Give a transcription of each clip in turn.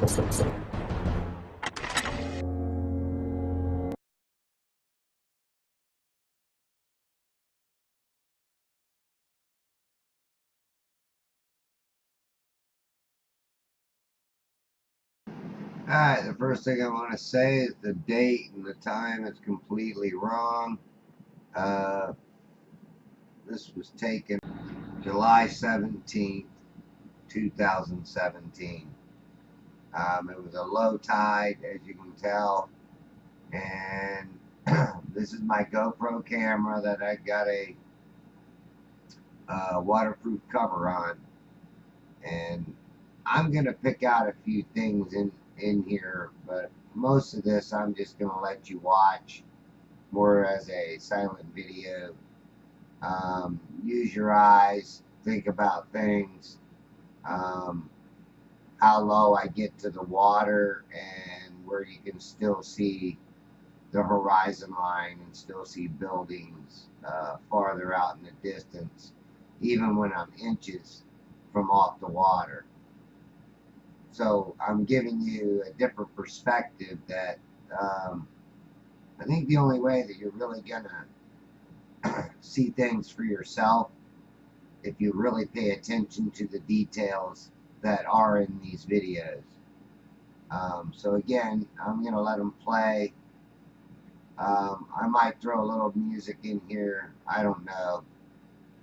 Alright, the first thing I want to say is the date and the time is completely wrong. This was taken July 17th, 2017. It was a low tide, as you can tell, and this is my GoPro camera that I got a waterproof cover on, and I'm going to pick out a few things in here, but most of this I'm just going to let you watch more as a silent video. Use your eyes, think about things, how low I get to the water, and where you can still see the horizon line and still see buildings farther out in the distance, even when I'm inches from off the water. So I'm giving you a different perspective that I think the only way that you're really gonna see things for yourself, if you really pay attention to the details that are in these videos. So again, I'm gonna let them play. I might throw a little music in here, I don't know.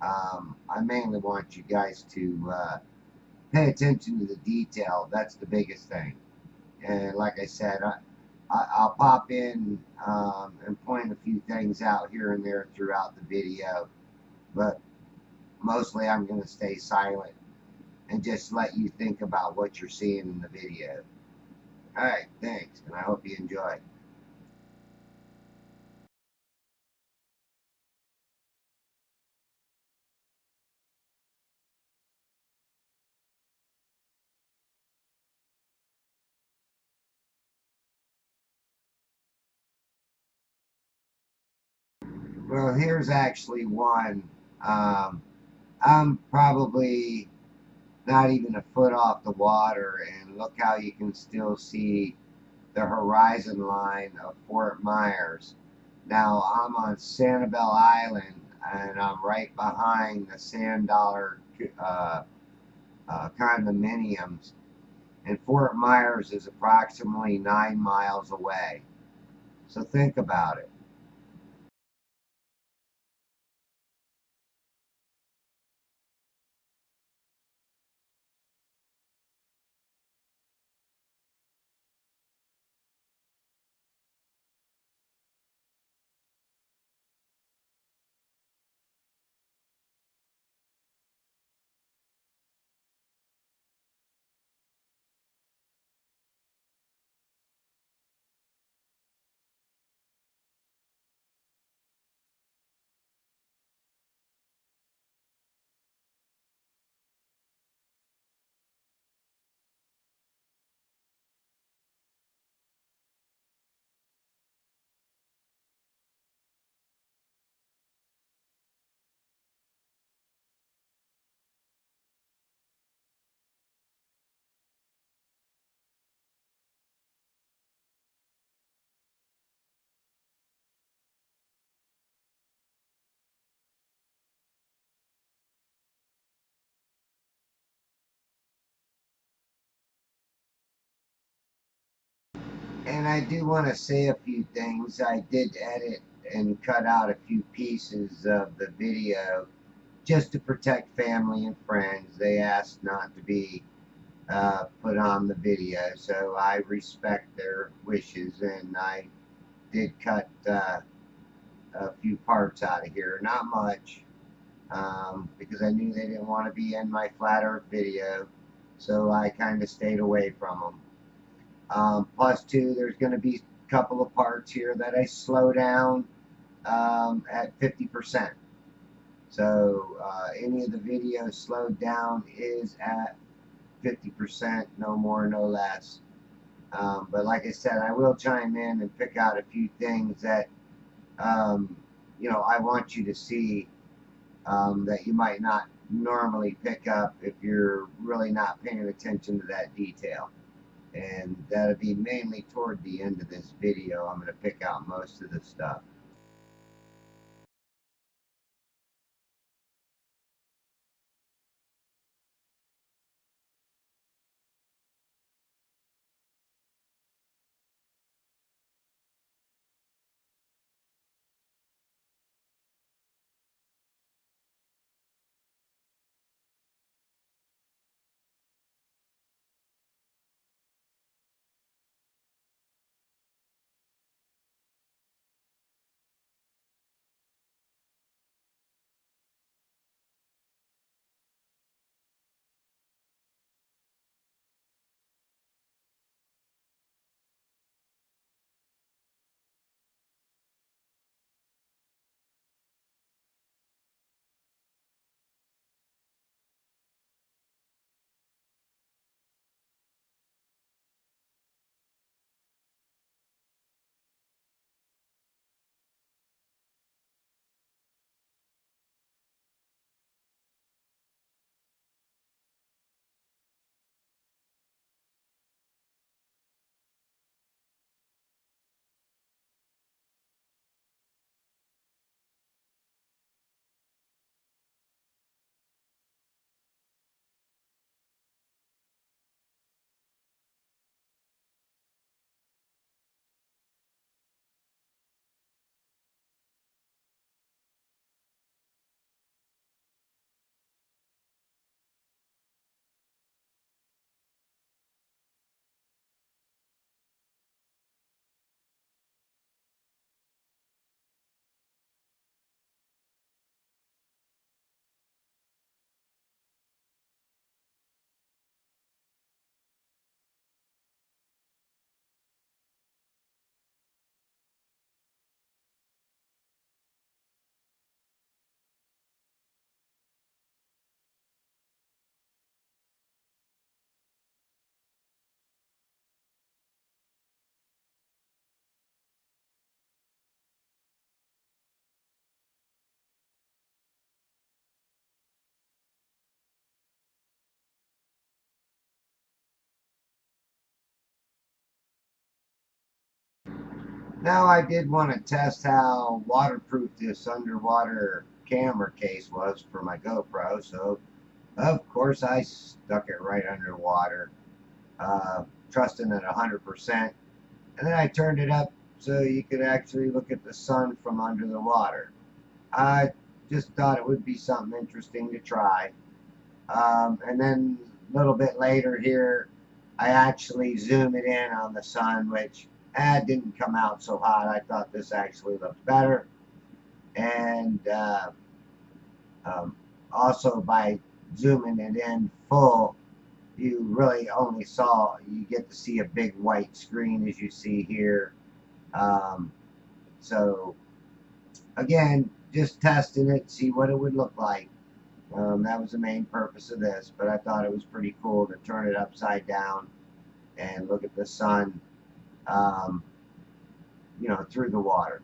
I mainly want you guys to pay attention to the detail. That's the biggest thing. And like I said, I'll pop in and point a few things out here and there throughout the video, but mostly I'm going to stay silent and just let you think about what you're seeing in the video. Alright, thanks, and I hope you enjoy. Well, here's actually one. I'm probably not even a foot off the water, and look how you can still see the horizon line of Fort Myers. Now I'm on Sanibel Island, and I'm right behind the Sand Dollar condominiums, and Fort Myers is approximately 9 miles away. So think about it. And I do want to say a few things. I did edit and cut out a few pieces of the video just to protect family and friends. They asked not to be put on the video, so I respect their wishes, and I did cut a few parts out of here. Not much, because I knew they didn't want to be in my flat earth video, so I kind of stayed away from them. Plus two, there's going to be a couple of parts here that I slow down at 50%. So any of the videos slowed down is at 50%, no more, no less. But like I said, I will chime in and pick out a few things that I want you to see that you might not normally pick up if you're really not paying attention to that detail. And that'll be mainly toward the end of this video. I'm going to pick out most of the stuff. Now, I did want to test how waterproof this underwater camera case was for my GoPro, so of course I stuck it right underwater, trusting it 100%, and then I turned it up so you could actually look at the sun from under the water. I just thought it would be something interesting to try. And then a little bit later here, I actually zoom it in on the sun, which didn't come out so hot. I thought this actually looked better. And also by zooming it in full, you really only you get to see a big white screen as you see here. Um, so again, just testing it, see what it would look like. That was the main purpose of this, but I thought it was pretty cool to turn it upside down and look at the sun, um, through the water.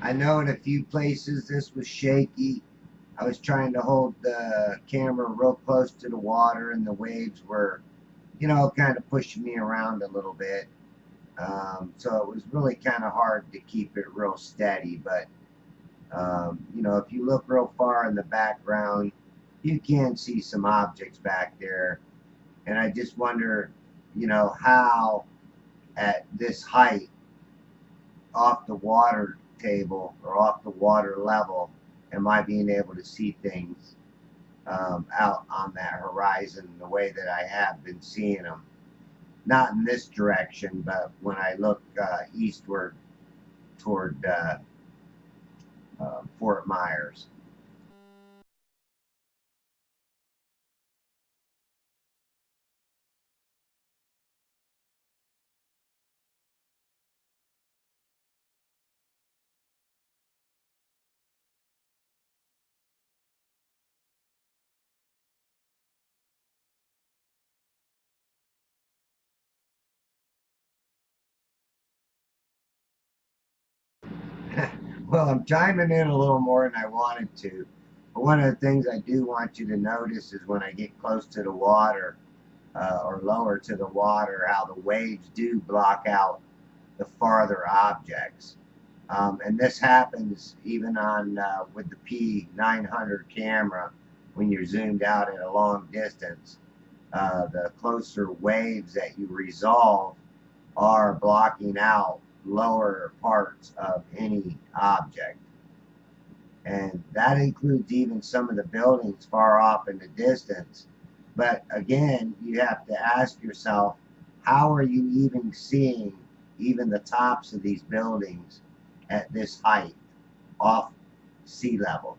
I know in a few places this was shaky. I was trying to hold the camera real close to the water, and the waves were, kind of pushing me around a little bit. So it was really kind of hard to keep it real steady. But, if you look real far in the background, you can see some objects back there. And I just wonder, how at this height, off the water table or off the water level, am I being able to see things out on that horizon the way that I have been seeing them? Not in this direction, but when I look eastward toward Fort Myers. Well, I'm chiming in a little more than I wanted to. But one of the things I do want you to notice is when I get close to the water or lower to the water, how the waves do block out the farther objects. And this happens even on with the P900 camera when you're zoomed out at a long distance. The closer waves that you resolve are blocking out lower parts of any object. And that includes even some of the buildings far off in the distance. But again, you have to ask yourself, how are you even seeing even the tops of these buildings at this height off sea level?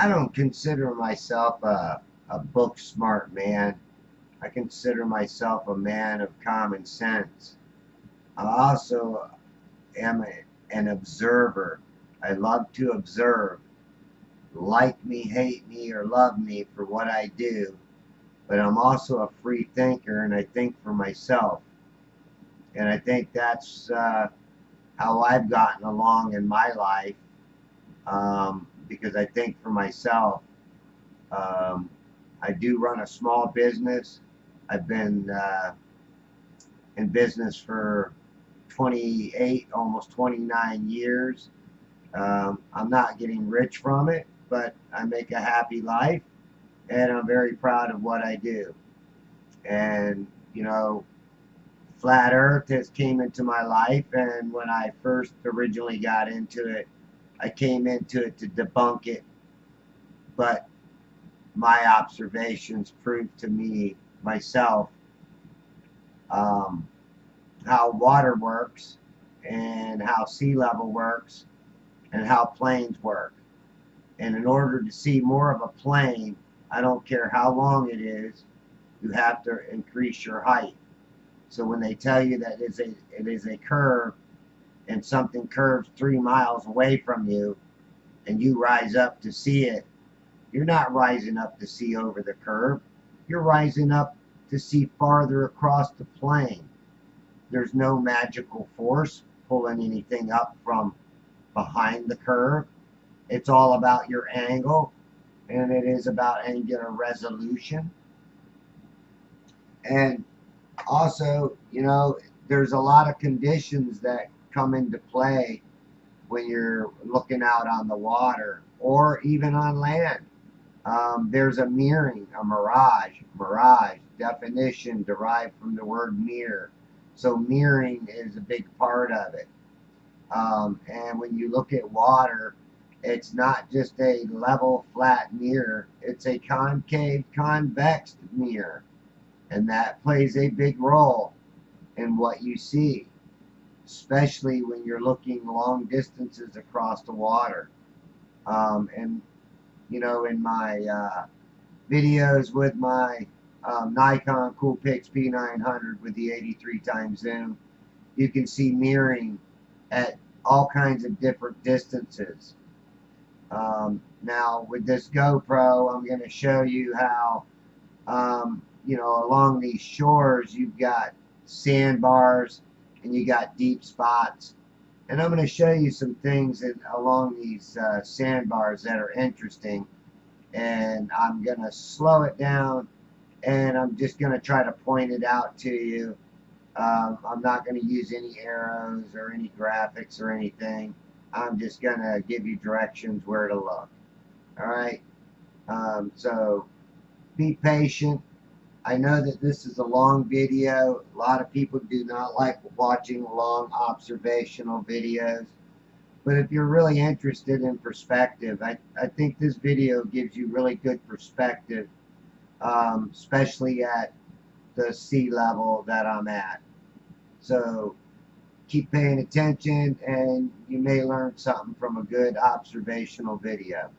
I don't consider myself a book smart man. I consider myself a man of common sense. I also am an observer. I love to observe. Like me, hate me, or love me for what I do. But I'm also a free thinker, and I think for myself. And I think that's how I've gotten along in my life, because I think for myself. I do run a small business. I've been in business for 28, almost 29 years. I'm not getting rich from it, but I make a happy life, and I'm very proud of what I do. And, you know, Flat Earth has came into my life, and when I first originally got into it, I came into it to debunk it, but my observations proved to me, myself, how water works, and how sea level works, and how planes work. And in order to see more of a plane, I don't care how long it is, you have to increase your height. So when they tell you that it is a curve, and something curves 3 miles away from you, and you rise up to see it, you're not rising up to see over the curve. You're rising up to see farther across the plane. There's no magical force pulling anything up from behind the curve. It's all about your angle, and it is about angular resolution. And also, you know, there's a lot of conditions that come into play when you're looking out on the water or even on land. There's a mirroring, a mirage. Mirage, definition derived from the word mirror. So mirroring is a big part of it. And when you look at water, it's not just a level, flat mirror. It's a concave, convex mirror. And that plays a big role in what you see, especially when you're looking long distances across the water. And you know, in my videos with my Nikon Coolpix P900 with the 83 times zoom, you can see mirroring at all kinds of different distances. Now with this GoPro, I'm going to show you how, you know, along these shores you've got sandbars and you got deep spots. And I'm going to show you some things along these sandbars that are interesting. And I'm going to slow it down, and I'm just going to try to point it out to you. I'm not going to use any arrows or any graphics or anything. I'm just going to give you directions where to look. Alright? So be patient. I know that this is a long video. A lot of people do not like watching long observational videos. But if you're really interested in perspective, I think this video gives you really good perspective, especially at the sea level that I'm at. So keep paying attention, and you may learn something from a good observational video.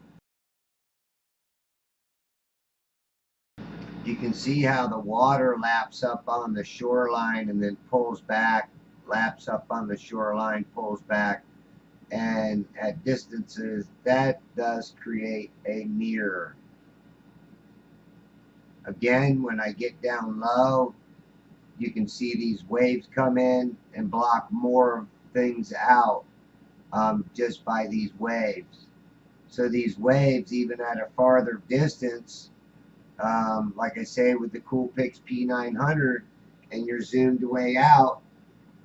You can see how the water laps up on the shoreline and then pulls back, laps up on the shoreline, pulls back, and at distances that does create a mirror. Again, when I get down low, you can see these waves come in and block more things out just by these waves. So these waves, even at a farther distance, like I say with the Coolpix P900, and you're zoomed way out,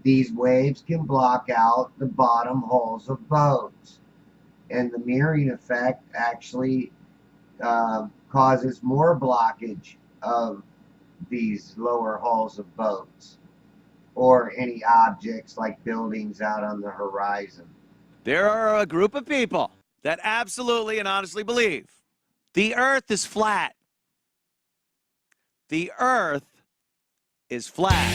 these waves can block out the bottom hulls of boats. And the mirroring effect actually causes more blockage of these lower hulls of boats or any objects like buildings out on the horizon. There are a group of people that absolutely and honestly believe the Earth is flat. The Earth is flat.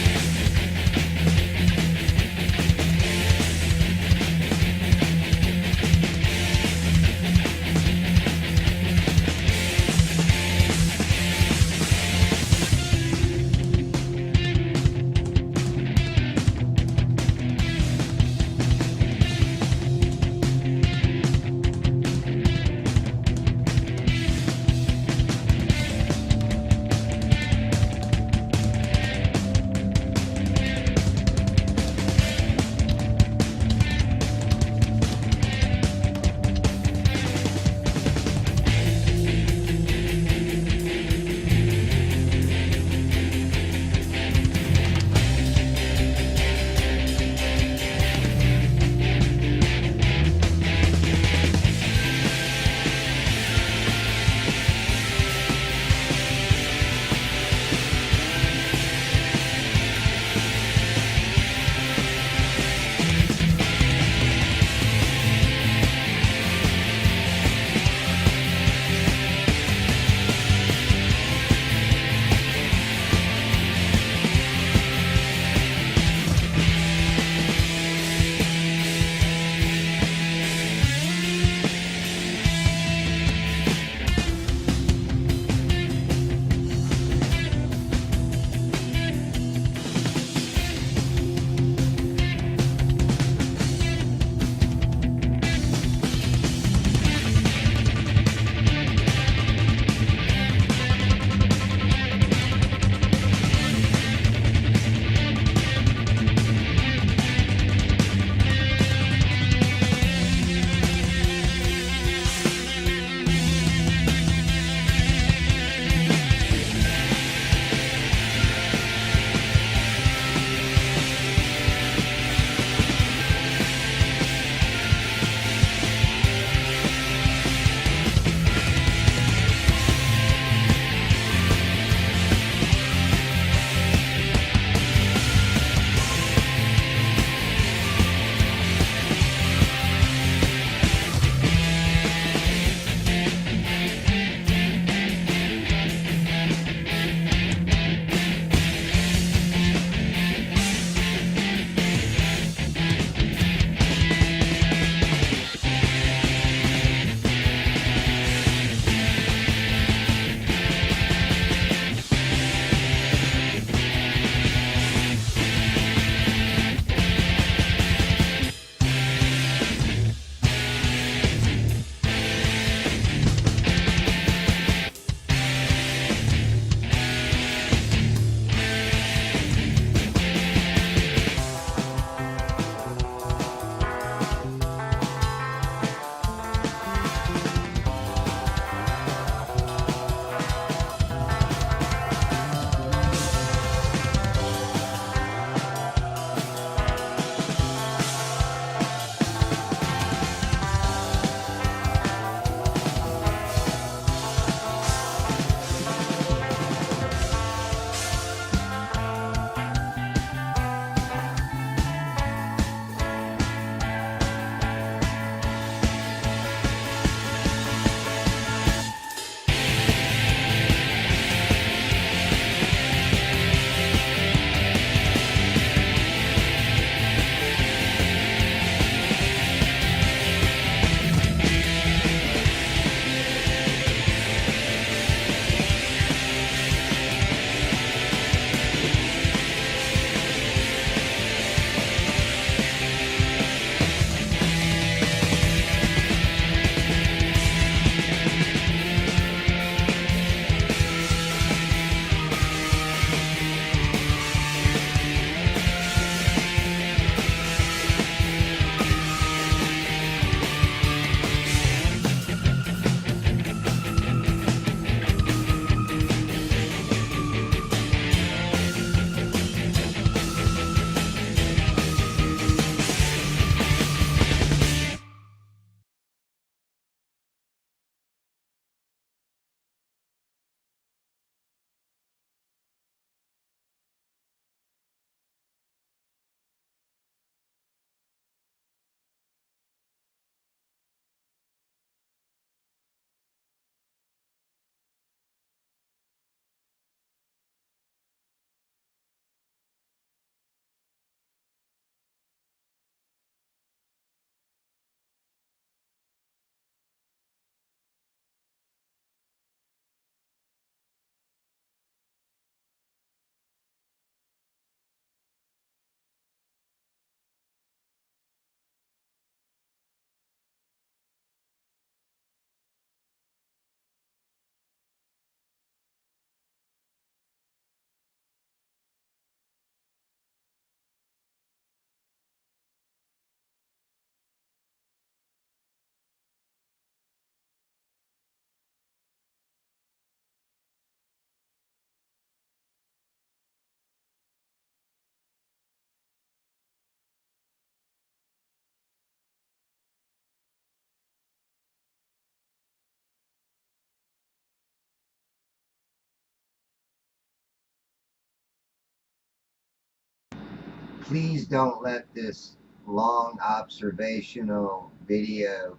please don't let this long observational video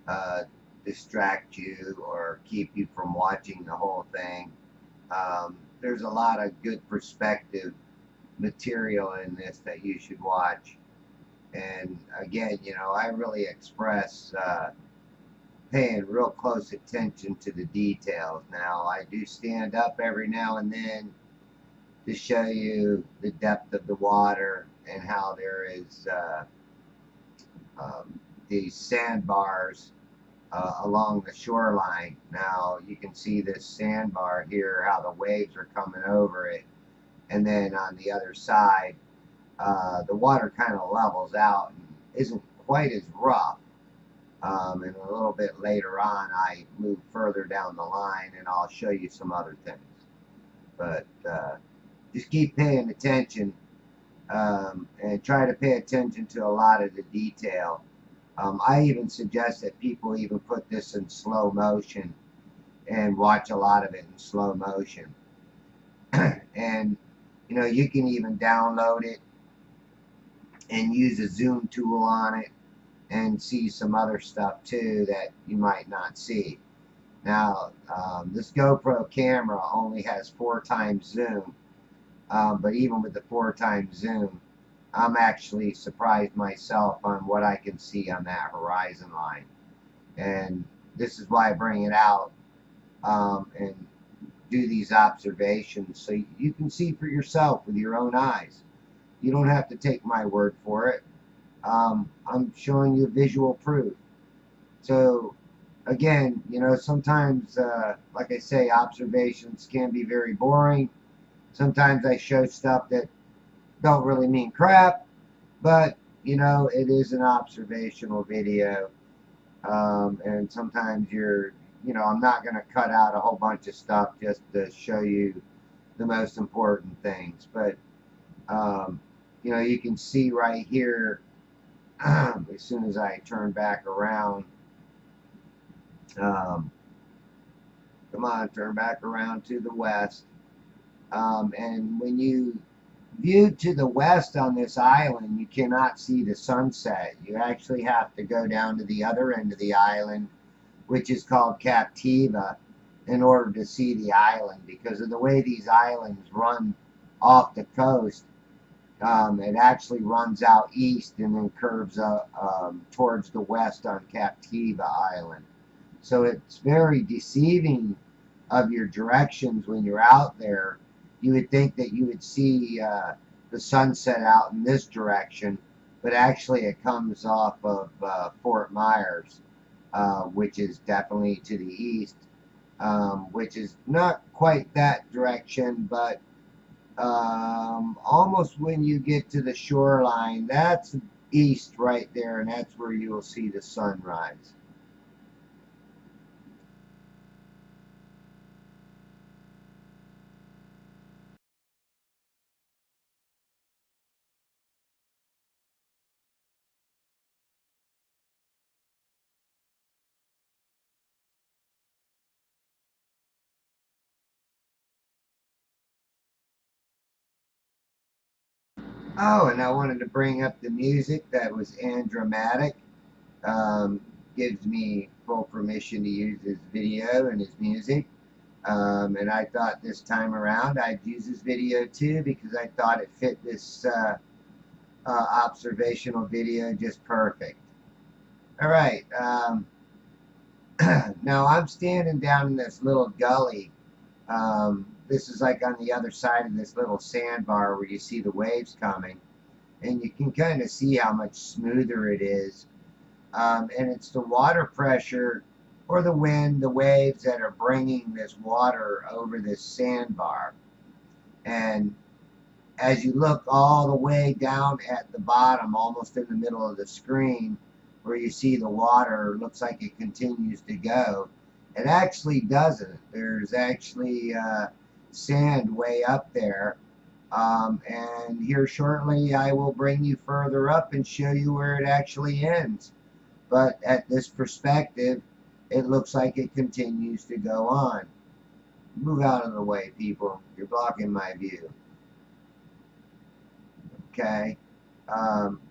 uh, distract you or keep you from watching the whole thing. There's a lot of good perspective material in this that you should watch. And again, you know, I really express paying real close attention to the details. Now, I do stand up every now and then to show you the depth of the water and how there is these sandbars along the shoreline. Now, you can see this sandbar here, how the waves are coming over it. And then on the other side, the water kind of levels out and isn't quite as rough. And a little bit later on, I move further down the line and I'll show you some other things. But just keep paying attention and try to pay attention to a lot of the detail. I even suggest that people even put this in slow motion and watch a lot of it in slow motion. And you know, you can even download it and use a zoom tool on it and see some other stuff too that you might not see. Now, this GoPro camera only has 4x zoom, but even with the 4x zoom, I'm actually surprised myself on what I can see on that horizon line. And this is why I bring it out and do these observations so you can see for yourself with your own eyes. You don't have to take my word for it. I'm showing you visual proof. So again, you know, sometimes, like I say, observations can be very boring. Sometimes I show stuff that don't really mean crap, but you know, it is an observational video. And sometimes you know, I'm not going to cut out a whole bunch of stuff just to show you the most important things. But, you know, you can see right here, as soon as I turn back around, come on, turn back around to the west. And when you view to the west on this island, you cannot see the sunset. You actually have to go down to the other end of the island, which is called Captiva, in order to see the island, because of the way these islands run off the coast. It actually runs out east and then curves up towards the west on Captiva Island. So it's very deceiving of your directions when you're out there. You would think that you would see the sunset out in this direction, but actually it comes off of Fort Myers, which is definitely to the east, which is not quite that direction, but almost when you get to the shoreline, that's east right there, and that's where you will see the sunrise. Oh, and I wanted to bring up the music that was Andramatic. Um, Gives me full permission to use his video and his music. And I thought this time around I'd use his video too, because I thought it fit this observational video just perfect. All right. Now I'm standing down in this little gully. This is like on the other side of this little sandbar where you see the waves coming, and you can kind of see how much smoother it is. And it's the water pressure or the wind, the waves that are bringing this water over this sandbar. And as you look all the way down at the bottom, almost in the middle of the screen, where you see the water, looks like it continues to go. It actually doesn't. There's actually sand way up there. And here shortly I will bring you further up and show you where it actually ends. But at this perspective, it looks like it continues to go on. Move out of the way, people. You're blocking my view. Okay.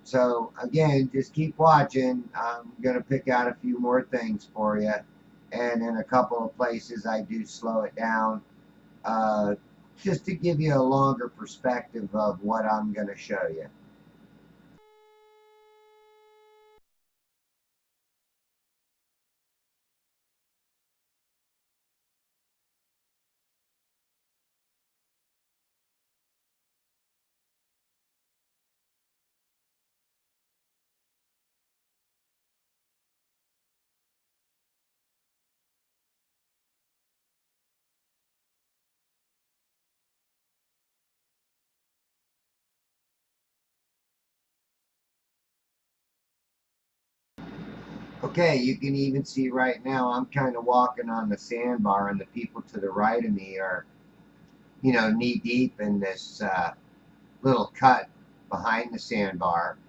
So again, just keep watching. I'm going to pick out a few more things for you. And in a couple of places, I do slow it down uh, just to give you a longer perspective of what I'm going to show you. Okay, you can even see right now I'm kind of walking on the sandbar, and the people to the right of me are, knee deep in this little cut behind the sandbar.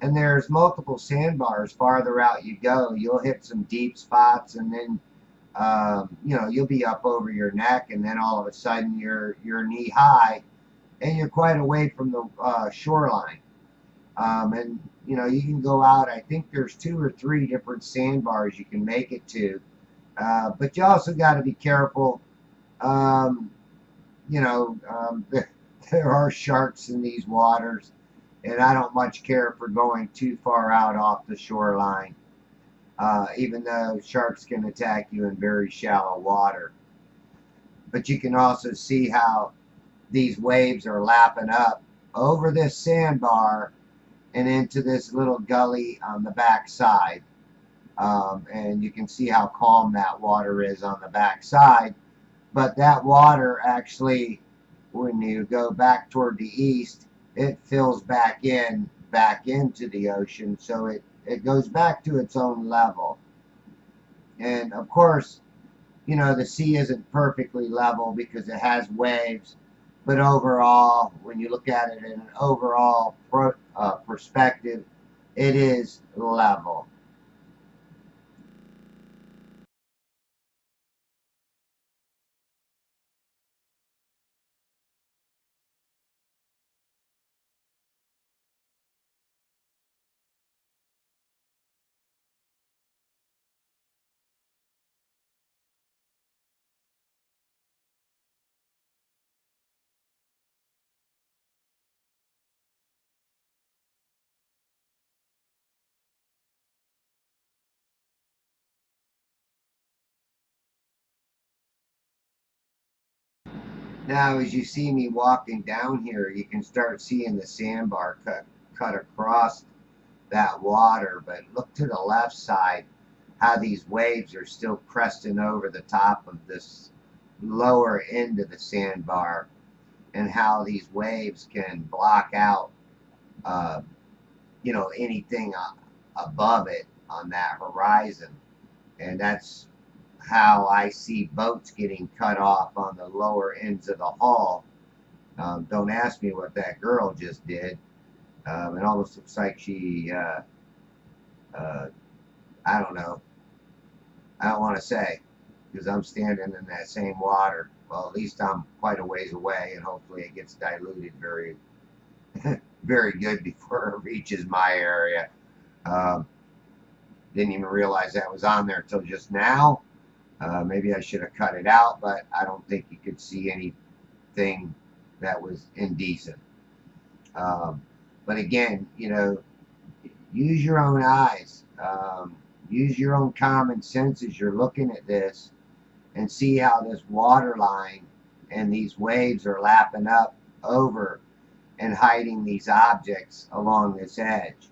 And there's multiple sandbars farther out you go. You'll hit some deep spots, and then you'll be up over your neck, and then all of a sudden you're knee high, and you're quite away from the shoreline. And you can go out. I think there's 2 or 3 different sandbars you can make it to, but you also got to be careful. Um, there are sharks in these waters, and I don't much care for going too far out off the shoreline, even though sharks can attack you in very shallow water. But you can also see how these waves are lapping up over this sandbar and into this little gully on the back side. And you can see how calm that water is on the back side. But that water actually, when you go back toward the east, it fills back into the ocean. So it goes back to its own level. And of course, the sea isn't perfectly level because it has waves. But overall, when you look at it in an overall perspective, it is level. Now, as you see me walking down here, you can start seeing the sandbar cut across that water. But look to the left side, how these waves are still cresting over the top of this lower end of the sandbar, and how these waves can block out, uh, anything above it on that horizon. And that's how I see boats getting cut off on the lower ends of the hull. Don't ask me what that girl just did. It almost looks like she, I don't know. I don't want to say because I'm standing in that same water. Well, at least I'm quite a ways away, and hopefully it gets diluted very, very good before it reaches my area. Um, didn't even realize that was on there until just now. Maybe I should have cut it out, but I don't think you could see anything that was indecent. Um, but again, use your own eyes. Use your own common sense as you're looking at this, and see how this water line and these waves are lapping up over and hiding these objects along this edge.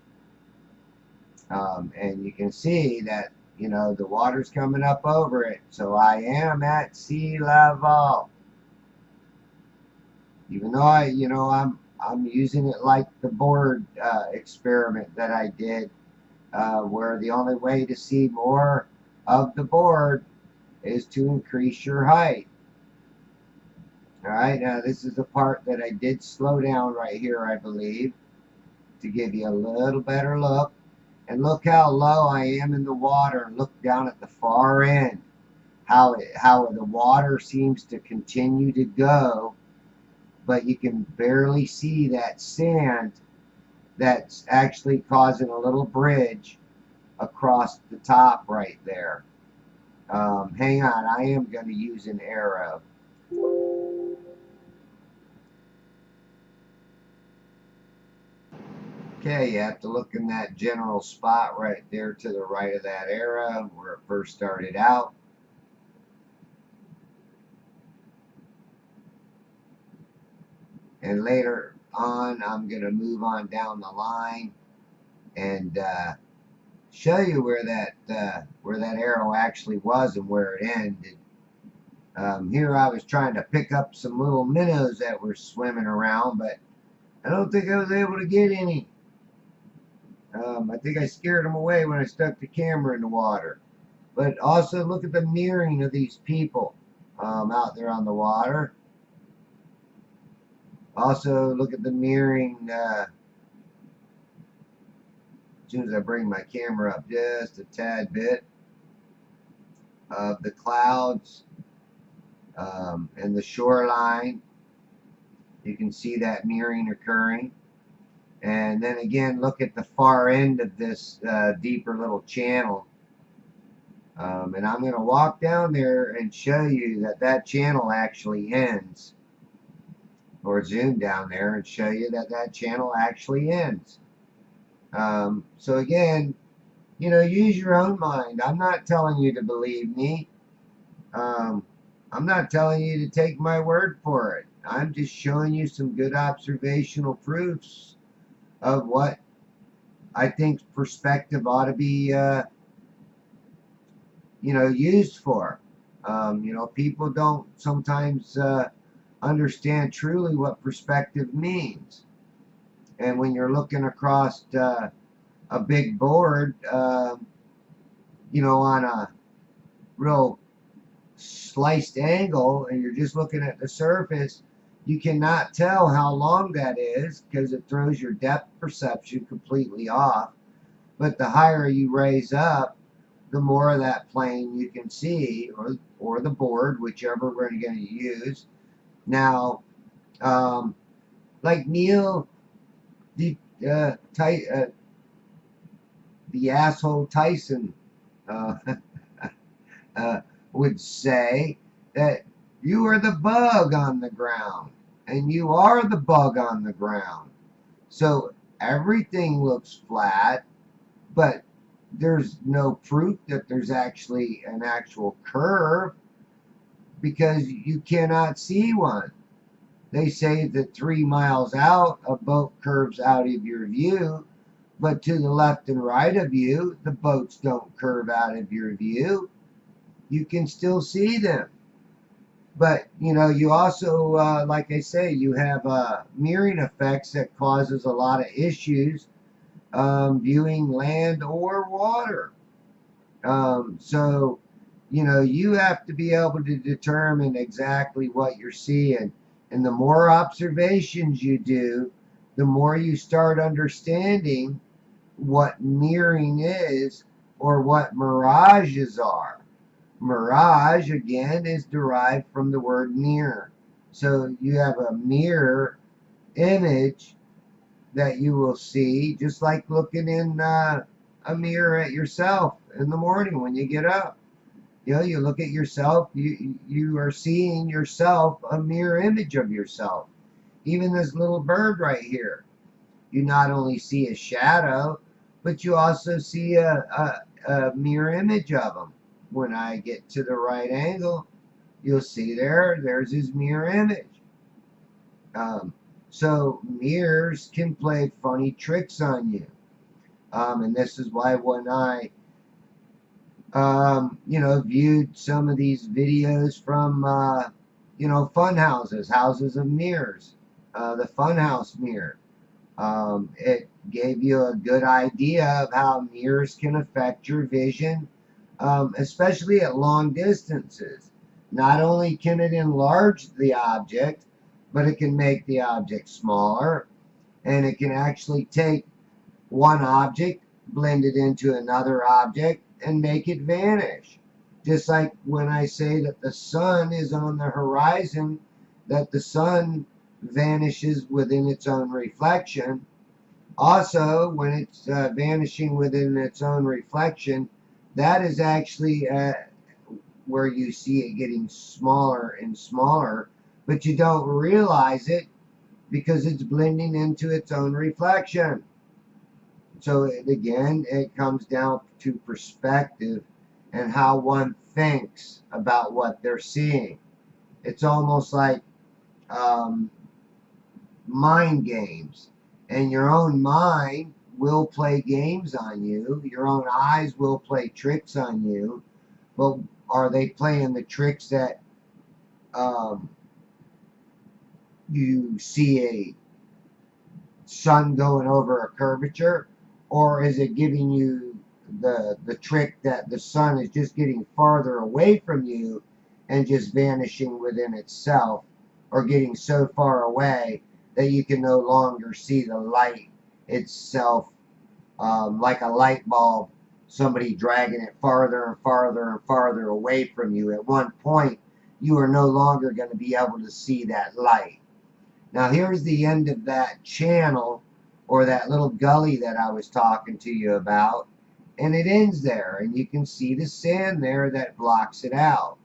And you can see that the water's coming up over it, so I am at sea level. Even though I'm using it like the board experiment that I did, where the only way to see more of the board is to increase your height. All right, now this is the part that I did slow down right here, I believe, to give you a little better look. And look how low I am in the water. Look down at the far end, how the water seems to continue to go but you can barely see that sand that's actually causing a little bridge across the top right there. Hang on, I am going to use an arrow. Okay, you have to look in that general spot right there to the right of that arrow where it first started out. And later on, I'm going to move on down the line and show you where that arrow actually was and where it ended. Here I was trying to pick up some little minnows that were swimming around, but I don't think I was able to get any. I think I scared them away when I stuck the camera in the water. But also look at the mirroring of these people out there on the water. Also look at the mirroring as soon as I bring my camera up just a tad bit of the clouds and the shoreline. You can see that mirroring occurring. And then again, look at the far end of this deeper little channel. And I'm going to walk down there and show you that that channel actually ends. Or zoom down there and show you that that channel actually ends. So again, you know, use your own mind. I'm not telling you to believe me. I'm not telling you to take my word for it. I'm just showing you some good observational proofs of what I think perspective ought to be, you know, used for. You know, people don't sometimes understand truly what perspective means. And when you're looking across a big board, you know, on a real sliced angle, and you're just looking at the surface, you cannot tell how long that is because it throws your depth perception completely off. But the higher you raise up, the more of that plane you can see, or the board, whichever we're going to use. Now, like Neil, the asshole Tyson would say, that you are the bug on the ground, and you are the bug on the ground. So everything looks flat, but there's no proof that there's actually an actual curve because you cannot see one. They say that 3 miles out, a boat curves out of your view, but to the left and right of you, the boats don't curve out of your view. You can still see them. But, you know, you also, like I say, you have mirroring effects that causes a lot of issues viewing land or water. So, you know, you have to be able to determine exactly what you're seeing. And the more observations you do, the more you start understanding what mirroring is or what mirages are. Mirage, again, is derived from the word mirror. So you have a mirror image that you will see, just like looking in a mirror at yourself in the morning when you get up. You know, you look at yourself, you are seeing yourself, a mirror image of yourself. Even this little bird right here. You not only see a shadow, but you also see a mirror image of him. When I get to the right angle, you'll see there's his mirror image. So mirrors can play funny tricks on you. And this is why when I, you know, viewed some of these videos from, you know, fun houses, houses of mirrors, the funhouse mirror, it gave you a good idea of how mirrors can affect your vision, especially at long distances. Not only can it enlarge the object, but it can make the object smaller, and it can actually take one object, blend it into another object, and make it vanish. Just like when I say that the sun is on the horizon, that the sun vanishes within its own reflection. Also, when it's vanishing within its own reflection, that is actually where you see it getting smaller and smaller, but you don't realize it because it's blending into its own reflection. So again, it comes down to perspective and how one thinks about what they're seeing. It's almost like um, mind games, and your own mind will play games on you. Your own eyes will play tricks on you, but are they playing the tricks that um, you see a sun going over a curvature, or is it giving you the trick that the sun is just getting farther away from you and just vanishing within itself, or getting so far away that you can no longer see the light itself, like a light bulb, somebody dragging it farther and farther and farther away from you. At one point, you are no longer going to be able to see that light. Now here's the end of that channel, or that little gully that I was talking to you about, and it ends there, and you can see the sand there that blocks it out.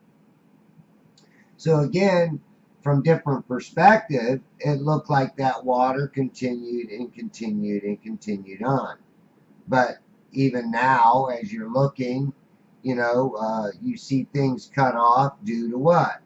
So again, from different perspective, it looked like that water continued and continued and continued on. But even now, as you're looking, you see things cut off due to what?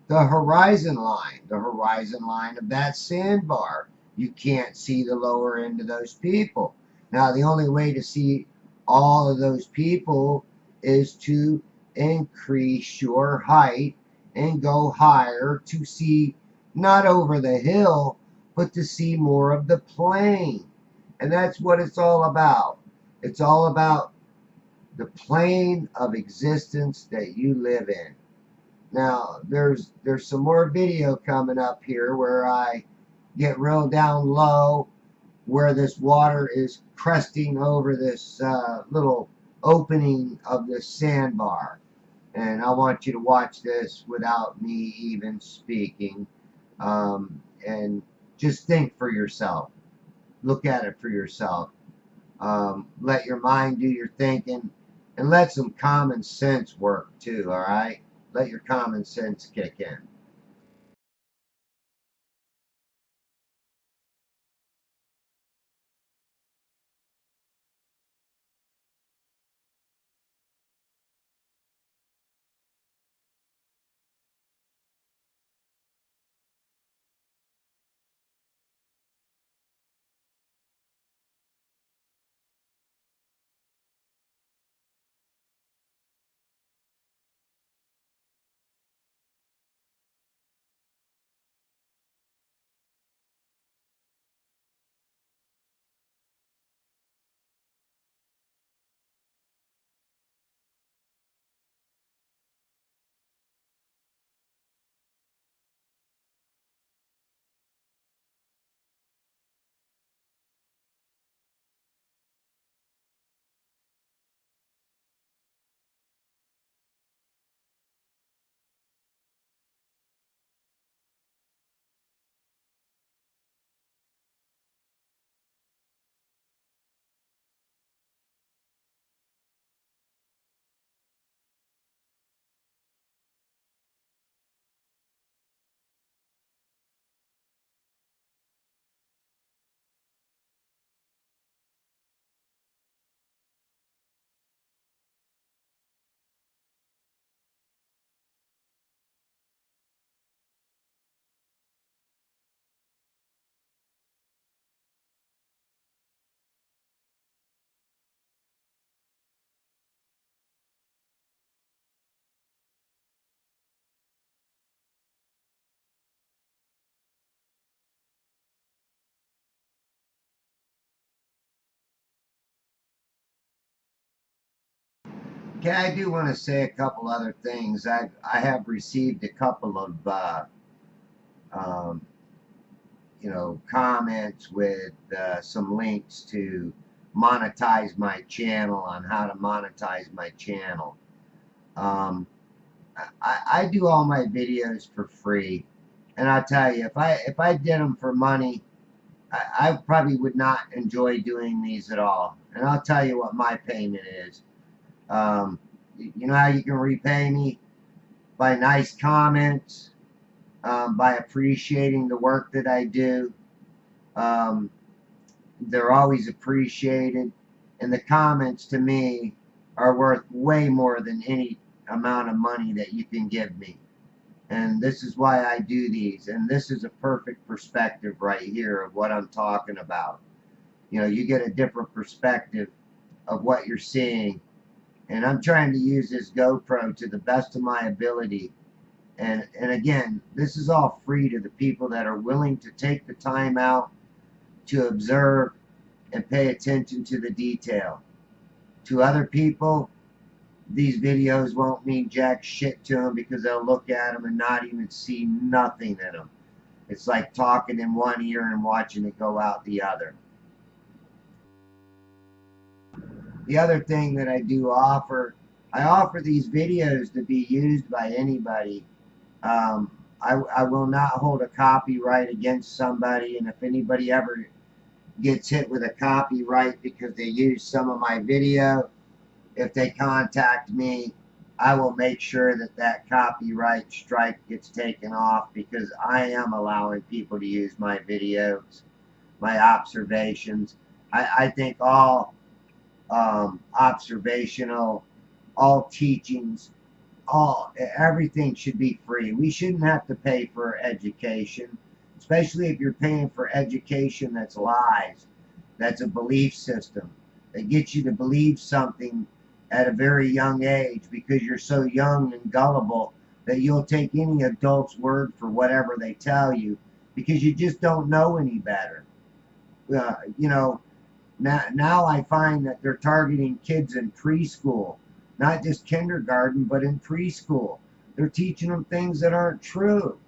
The horizon line of that sandbar. You can't see the lower end of those people. Now, the only way to see all of those people is to increase your height and go higher to see not over the hill, but to see more of the plain. And that's what it's all about. It's all about the plane of existence that you live in. Now, there's some more video coming up here where I get real down low, where this water is cresting over this little opening of this sandbar. And I want you to watch this without me even speaking. And just think for yourself. Look at it for yourself. Let your mind do your thinking, and let some common sense work too, all right? Let your common sense kick in. Okay, I do want to say a couple other things. I have received a couple of um, comments with some links to monetize my channel, on how to monetize my channel. Um, I do all my videos for free. And I tell you, if I did them for money, I probably would not enjoy doing these at all. And I'll tell you what my payment is. Um, you know how you can repay me? By nice comments, by appreciating the work that I do. Um, they're always appreciated. And the comments to me are worth way more than any amount of money that you can give me. And this is why I do these. And this is a perfect perspective right here of what I'm talking about. You know, you get a different perspective of what you're seeing. And I'm trying to use this GoPro to the best of my ability. And again, this is all free to the people that are willing to take the time out to observe and pay attention to the detail. To other people, these videos won't mean jack shit to them because they'll look at them and not even see nothing in them. It's like talking in one ear and watching it go out the other. The other thing that I do offer, I offer these videos to be used by anybody. I will not hold a copyright against somebody, and if anybody ever gets hit with a copyright because they use some of my video, if they contact me, I will make sure that that copyright strike gets taken off, because I am allowing people to use my videos, my observations. I think all observational, all teachings, everything should be free. We shouldn't have to pay for education, especially if you're paying for education that's lies, that's a belief system that gets you to believe something at a very young age because you're so young and gullible that you'll take any adult's word for whatever they tell you because you just don't know any better. You know, now I find that they're targeting kids in preschool, not just kindergarten, but in preschool. They're teaching them things that aren't true,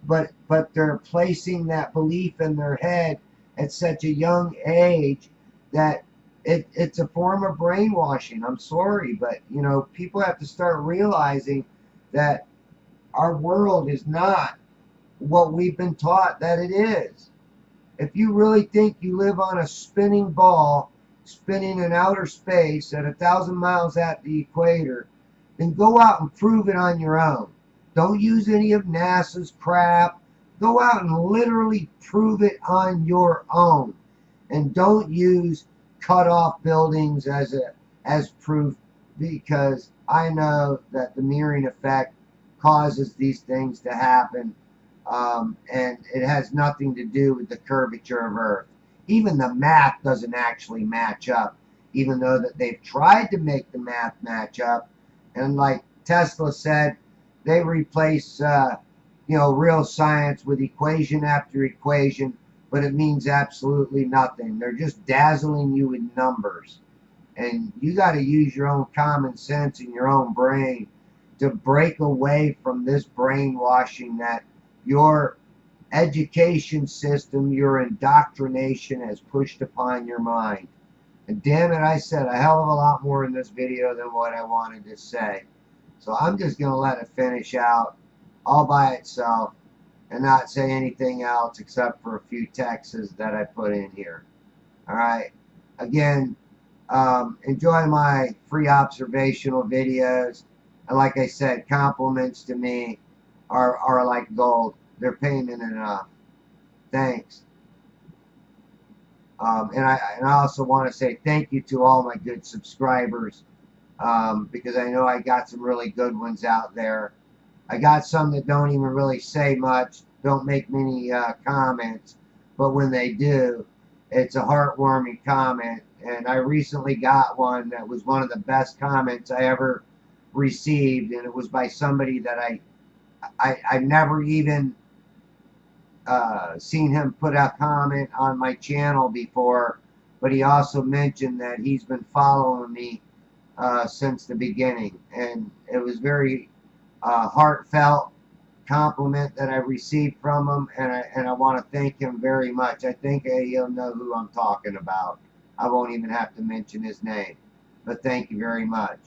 but they're placing that belief in their head at such a young age that it's a form of brainwashing. I'm sorry, but you know, people have to start realizing that our world is not what we've been taught that it is. If you really think you live on a spinning ball, spinning in outer space at 1,000 miles at the equator, then go out and prove it on your own. Don't use any of NASA's crap. Go out and literally prove it on your own. And don't use cut off buildings as proof, because I know that the mirroring effect causes these things to happen. And it has nothing to do with the curvature of Earth. Even the math doesn't actually match up, even though that they've tried to make the math match up. And like Tesla said, they replace real science with equation after equation, but it means absolutely nothing. They're just dazzling you with numbers. And you got to use your own common sense and your own brain to break away from this brainwashing that your education system, your indoctrination has pushed upon your mind. And damn it, I said a hell of a lot more in this video than what I wanted to say. So I'm just going to let it finish out all by itself and not say anything else except for a few texts that I put in here. All right. Again, enjoy my free observational videos. And like I said, compliments to me are like gold. They're payment enough. Thanks. And I also want to say thank you to all my good subscribers, because I know I got some really good ones out there. I got some that don't even really say much, don't make many comments, but when they do, it's a heartwarming comment. And I recently got one that was one of the best comments I ever received, and it was by somebody that I never even seen him put a comment on my channel before, but he also mentioned that he's been following me since the beginning, and it was very heartfelt compliment that I received from him, and I want to thank him very much. I think he'll know who I'm talking about. I won't even have to mention his name, but thank you very much.